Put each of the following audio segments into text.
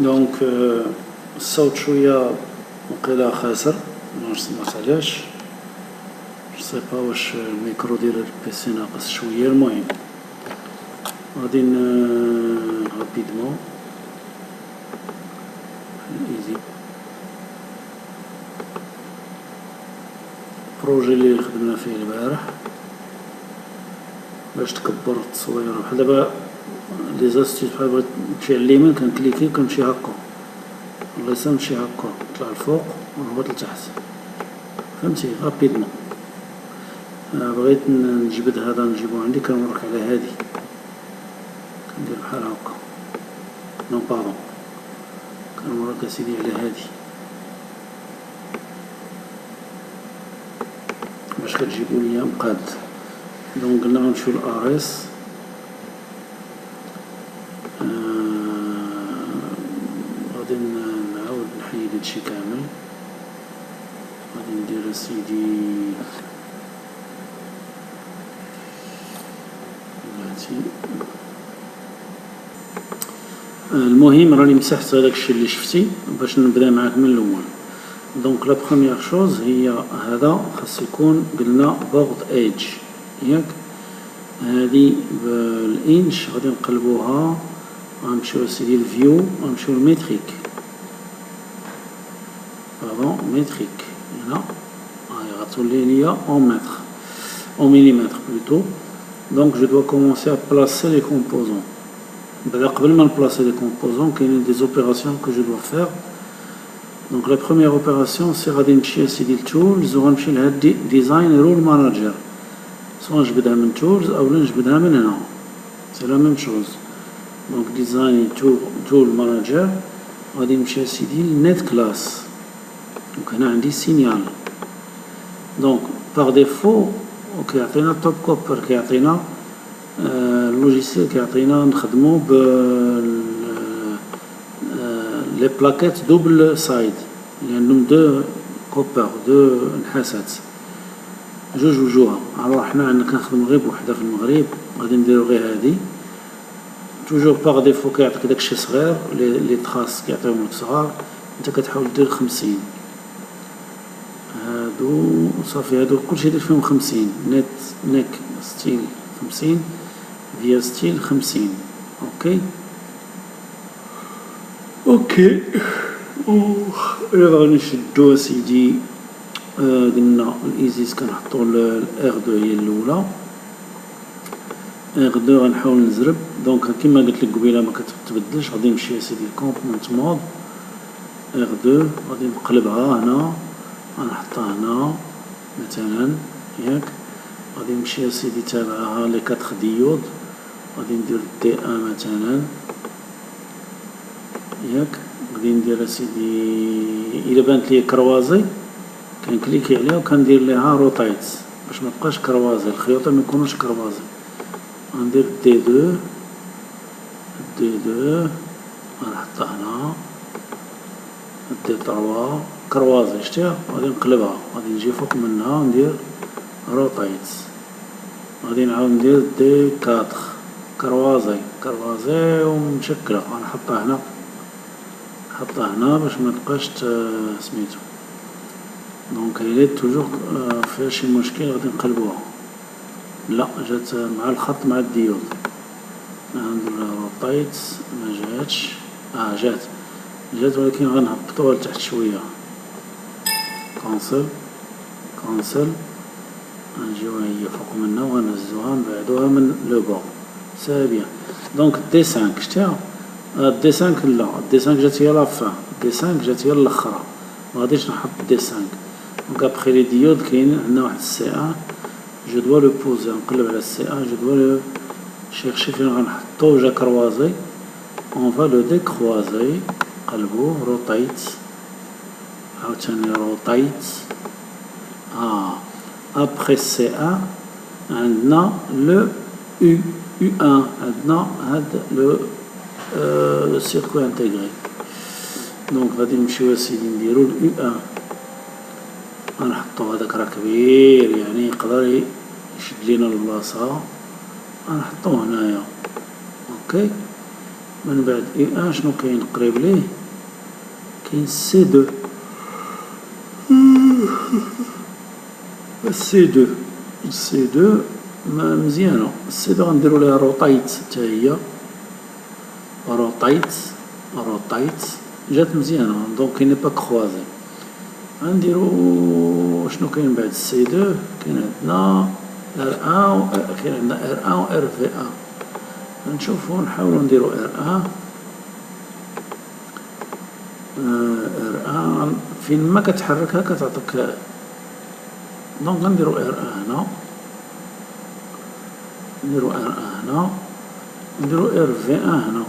دونك الصوت شويه وقيلا خاسر منعرفش علاش، جسيبا واش الميكرو ديال البيسي ناقص شويه. المهم غادي رابيدمون ايزي البروجي اللي خدمنا فيه البارح باش تكبر التصويره. بحال دابا لي زاستيس بحال بغيت نمشي على اليمين كنكليكي وكنمشي هكا، اليسار نمشي هكا، نطلع الفوق ونهبط لتحت، فهمتي رابيدمون. بغيت نجبد هذا نجيبو عندي كنورك على هادي، كندير بحال هكا، نو باردون كنورك اسيدي على هادي باش كتجيبو ليا مقاد. دونك قلنا غنمشيو لاريس، غادي نعاود نحيد هادشي كامل. غادي ندير اسيدي المهم راني مسحت هذاك الشيء اللي شفتي باش نبدا معاك من الاول. دونك لا بروميير شوز هي هذا خاص يكون قلنا بورد ايدج، ياك هادي بالانش غادي نقلبوها، غنمشيو لسيدي الفيو غنمشيو للميتريك، باردون ميتريك هنا هاي غتولي ليا اون متر اون مليمتر بلوتو. دونك جو دوا كومونسي ا بلاسي لي كومبوزون. بعدا قبل ما نبلاسي لي كومبوزون كاينين دي زوبيراسيون كو جو دوا فير. دونك لا بروميير اوبيراسيون سي غادي نمشي لسيدي التولز وغنمشي لهاد ديزاين رول ماناجر، سواء نجبدها من تولز او نجبدها من هنا، سي لا ميم شوز. دونك ديزاين تول ماناجر غادي نمشي لسيدي النت كلاس. دونك هنا عندي سينيال. دونك باغ ديفو كيعطينا توب كوبر، كيعطينا اللوجيسيال كيعطينا نخدمو ب لي بلاكيت دوبل سايد اللي عندهم دو كوبر دو نحاسات جوج وجوها. الوغ حنا عندنا كنخدمو غير بوحده في المغرب، غادي نديرو غير هادي. توجور باغ ديفو كيعطيك داكشي صغير، لي تراس كيعطيوهم لك صغار، انت كتحاول دير 50. هادو صافي، هادو كلشي دير فيهم 50. نيك ستيل 50، فيا ستيل 50. اوكي الا غادي نشدو اسيدي قلنا الايزيس كنحطو الار دو هي الاولى، ار دو غنحاول نزرب. دونك كيما قلت لك قبيله ما كتبدلش، غادي نمشي اسيدي الكومبوننت مود ار دو، غادي نقلبها هنا غنحطها هنا مثلا، ياك غادي نمشي اسيدي تابعها لي 4 ديود، غادي ندير دي ان مثلا، ياك غادي ندير اسيدي الا بانت لي كروازي كنكليكي عليها وكندير ليها روتايت باش ما تبقاش كروازي، الخيوطه ما يكونوش كروازي. غندير دي دو غنحطها هنا، دي 3 كروازي شتيها، غادي نقلبها، غادي نجي فوق منها وندير روتايت، غادي نعاود ندير دي 4 كروازي ومشكله، غنحطها هنا باش ما تبقاش سميتو. دونك هي توجور فيها شي مشكل غادي نقلبوها. لا جات مع الخط مع الديود، ندير روتايت ما جاتش، جات ولكن غنهبطوها لتحت شويه، كونسل غنجيوها هي فوق منا وغنهزوها نبعدوها من لو بور. سا بيان. دونك دي 5 شتيها، دي 5 لا، دي 5 جات هي لافان، دي 5 جات هي الاخرى، مغاديش نحط دي 5. دونك ابخي لي ديود كاين عندنا واحد السي ان، جو دوا لو بوزي، نقلب على السي ان، جو دوا لو شيرشي فين غنحطو، جا كروازي، اون فا لو ديكروازي، قلبو روتايت، عاوتاني روتايت. ابخي السي ان عندنا لو U1، عندنا هاد لو سيركوي انتيغري. دونك غادي نمشيو اسيدي نديرو U1، غنحطو هداك راه كبير يعني يقدر يشد لينا البلاصه، غنحطوه هنايا. اوكي من بعد اي ان شنو كاين قريب ليه؟ كاين سي دو. سي دو مزيانة. سي دو غنديرو ليها روطايت حتى هي، روطايت جات مزيانة دونك ني با كروازي. غنديرو شنو كاين بعد سي دو؟ كاين عندنا ار ان، كاين عندنا ار ان و ار في ان. نشوفو نحاولو نديرو ار ان. ار ان فين ما كتحركها كتعطيك، دونك غنديرو ار ان هنا، نديرو ار ان هنا، نديرو ار في ان هنا.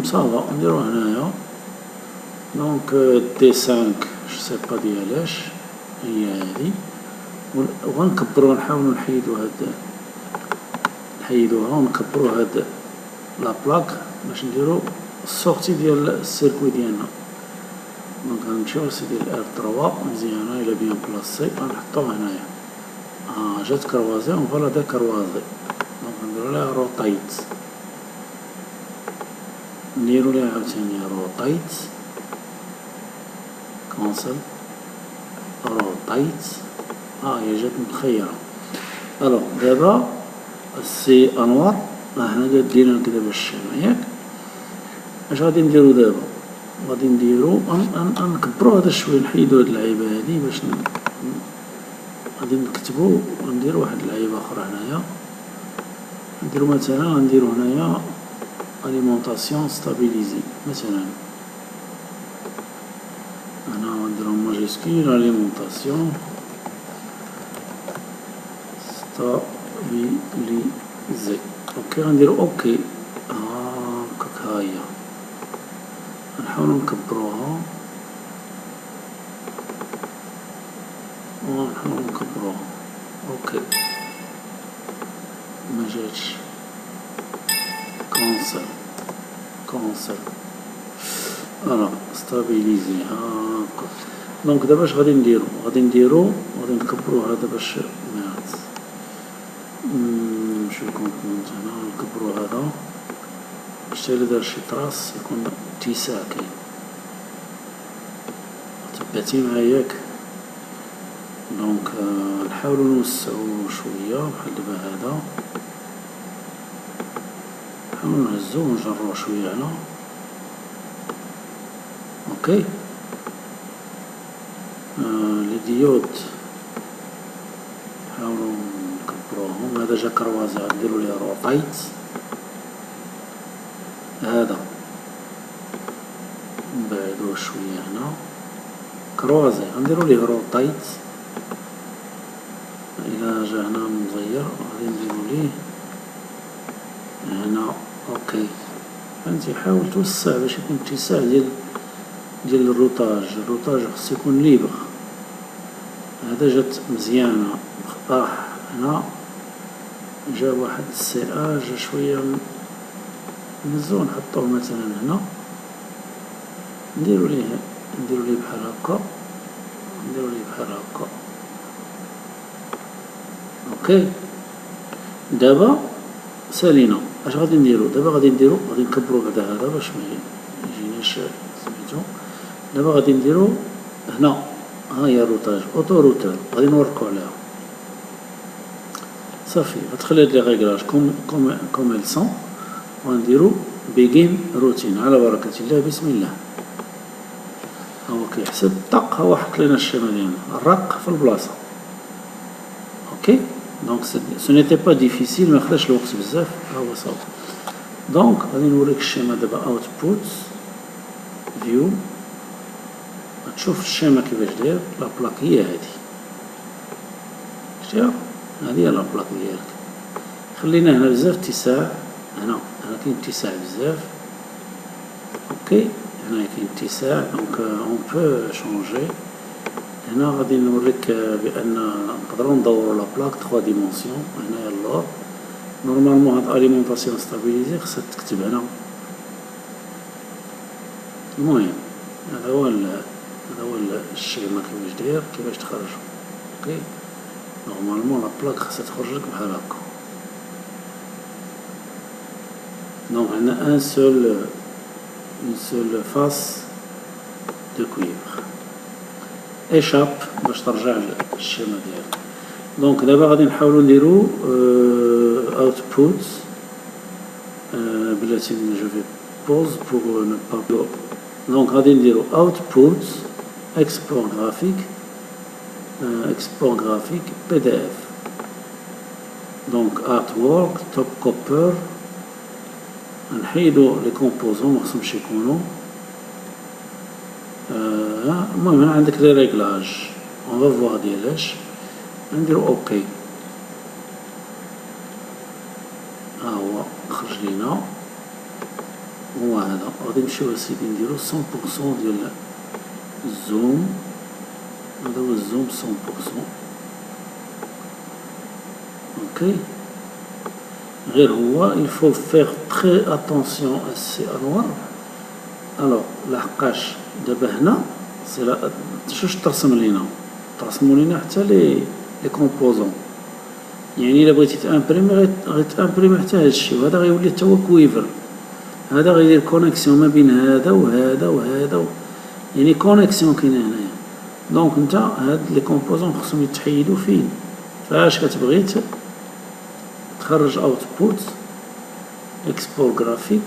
صافا نديرو هنايا. دونك دي 5 جو سي با ديالاش هي هادي، وغنكبرو نحاولو نحيدوها ونكبرو هاد لا بلاك باش نديرو السورتي ديال السيركوي ديالنا. دونك غنمشيو سي ديال ار 3 مزيانة إلا بيان بلاصي، غنحطوه هنايا. جات كروازي اون فوالا دي كروازي، دونك نديرو ليها روطايت، نديرو ليها عاوتاني روطايت، كونسل، روطايت. هي جات متخيرة. الوغ دابا سي انوار، حنا دينا كدا باش ياك. اش غادي نديرو دابا؟ غادي نديرو نكبرو هذا شويه، نحيدو هاد اللعيبه هادي باش غادي نكتبو، نديرو واحد اللعيبه اخرى هنايا. نديرو مثلا، غنديرو هنايا اليمونطاسيون ستابيليزي مثلا، هنا غنديرو ماجيسكول اليمونطاسيون ستابيليزي. اوكي غنديرو اوكي. هاكاك ها هي، نحاولو نكبروها ونحاولو نكبروها. اوكي مجاتش. كونسل الوغ ستابيليزي هاكا. دونك دابا اش غادي نديرو؟ غادي نكبرو هذا باش ميعرفش. نمشيو كونتونت هنا نكبرو هذا باش تا إلا دار شي طراس يكون اتساع كاين. تبعتي معايا ياك؟ دونك نحاولو نوسعو شوية بحال دابا هذا، نحاولو نهزو ونجروه شوية هنا. اوكي. لي ديود نحاولو نكبروهم. هذا جا كروازي غنديرو ليه روطايت، هذا نبعدوه شوية هنا. كروازي غنديرو ليه روطايت، إلا جا هنا مزير غادي نديرو ليه هنا. اوكي فهمتي، حاول توسع باش يكون اتساع ديال الروطاج خصو يكون ليبر. هذا جات مزيانة. طاح هنا، جا واحد السي جا شوية نهزوه نحطوه مثلا هنا، نديرو ليه بحال هكا، اوكي. دابا سالينا اش غادي نديرو؟ دابا غادي نكبرو بعدا هذا باش ما يجيناش سميتو. دابا غادي نديرو هنا، ها هي الروطاج اوتو روتور، غادي نوركو عليها صافي. غتخلي هاد لي ريغلاج كوم ال سون، وغنديرو بيغين روتين على بركة الله بسم الله. هو كيحسب طق، هو حط لينا الشيما ديالنا الرق في البلاصة. اوكي دونك سو نيتي با ديفيسيل، ما خداش الوقت بزاف، ها هو صافي. دونك غادي نوريك الشيما دابا اوتبوت فيو، غتشوف الشيما كيفاش داير. لا بلاك هي هادي، شتيها؟ هادي هي لا بلاك ديالك. خلينا هنا بزاف اتساع، هنا كاين اتساع بزاف. اوكي هنا كاين اتساع، دونك اون بو شونجي. هنا غادي نوريك بان نقدروا ندوروا لا بلاك 3 ديمونسيون. هنايا اللور نورمالمون هاد اليمونطاسيون ستابيليزي خصها تكتب هنا. المهم هذا هو الشيما كيفاش داير، كيفاش تخرجو. اوكي نورمالمون لا بلاك خصها تخرج لك بحال هكا. دونك عندنا un seul une seule face de cuivre. échappe باش ترجع للشمع ديالها. دونك دابا غادي نحاولو نديرو output بلاتي جو في pause pour ne pas. دونك غادي نديرو output export graphique PDF. دونك artwork top copper نحيدو لي كومبوزون مخصهمش يكونو. المهم هنا عندك لي ريغلاج اون فا فواغ ديالاش نديرو اوكي. ها هو خرج لينا هو هذا. غادي نمشيو اسيدي نديرو 100% ديال الزوم. هذا هو الزوم 100%. اوكي غير هو il faut faire très attention à ces انوار. الوغ لحقاش دابا هنا سي شوش ترسم لينا ترسمو لينا حتى لي كومبوزون. يعني الا بغيتي تامبريمي غتامبريمي حتى هادشي وهذا غيولي حتى هو كويفر. هذا غيدير كونيكسيون ما بين هذا وهذا وهذا يعني كونيكسيون كاينه هنايا. دونك انت هاد لي كومبوزون خصهم يتحيدو فين فاش كتبغي تخرج اوتبوت اكسبور جرافيك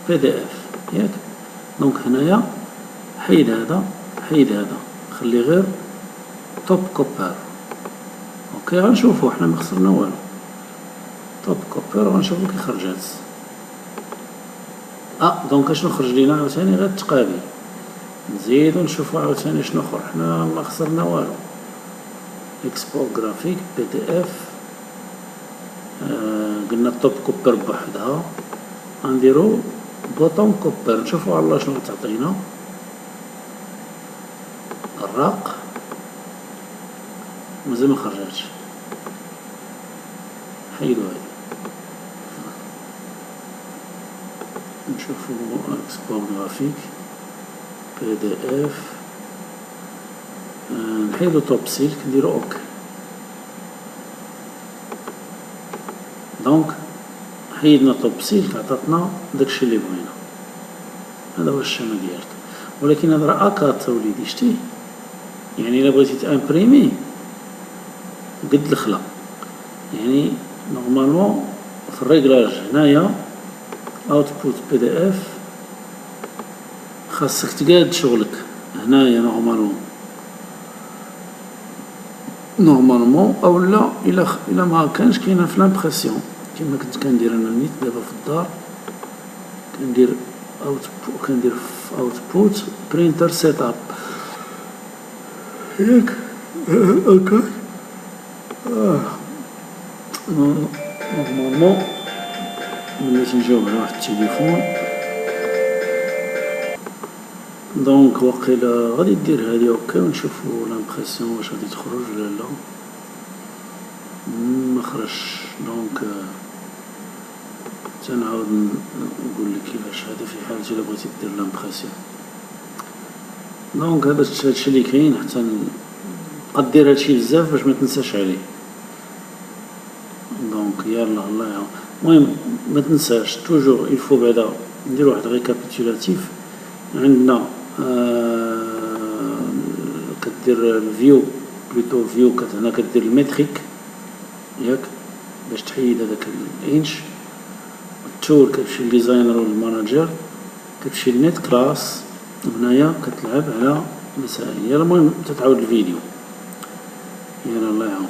PDF ياك. دونك هنايا حيد هذا حيد هذا خلي غير توب كوبر. اوكي غنشوفو حنا ما خسرنا والو. توب كوبر غنشوفو كي خرجات. دونك اشنو خرج لينا عاوتاني غير التقابل. نزيدو نشوفو عاوتاني شنو خرج. حنا ما خسرنا والو. اكسبور جرافيك PDF قلنا توب كوبر بوحدها. غنديرو بوطون كوبر نشوفو على الله شنو تعطينا. الراق مازال ما خرجاتش. حيدو هادي نشوفو اكسبور جرافيك PDF نحيدو توب سيلك نديرو اوكي. دونك حيدنا توب سيلك عطاتنا داكشي اللي بغينا. هذا هو الشمع ديالك. ولكن هذا راه اكارت وليدي شتيه. يعني الا بغيتي تامبريمي قد الخلا يعني نورمالمون في الريغلاج هنايا اوتبوت PDF خاصك تقاد شغلك هنايا نورمالمون اولا الا ما كانش كاينه في لامبرسيون كما كنت كندير انا نيت دابا في الدار. كندير في اوتبوت برينتر سيت اب ياك هكا. نورمالمون ملي تنجاوب على واحد التليفون. دونك واقيلا غادي دير هادي اوكي ونشوفو لامبرسيون واش غادي تخرج ولا لا. ما خرجش. دونك تنعاود نقول لك كيفاش هذا في حالة الا بغيتي دير لامبرسيون. دونك هادشي اللي كاين حتى قد دير هادشي بزاف باش ما تنساش عليه. دونك يلا الله يعاون. المهم ما تنساش توجور الفو بعدا ندير واحد ريكابيتولاتيف. عندنا كدير الفيو بلوتو فيو هنا كدير الميتريك ياك باش تحيد هذاك الانش. التول كتمشي للديزاينر والماناجر كتمشي للنت كلاس وهنايا كتلعب على مسائل. يلا المهم تتعاود الفيديو. يلا الله يعاون.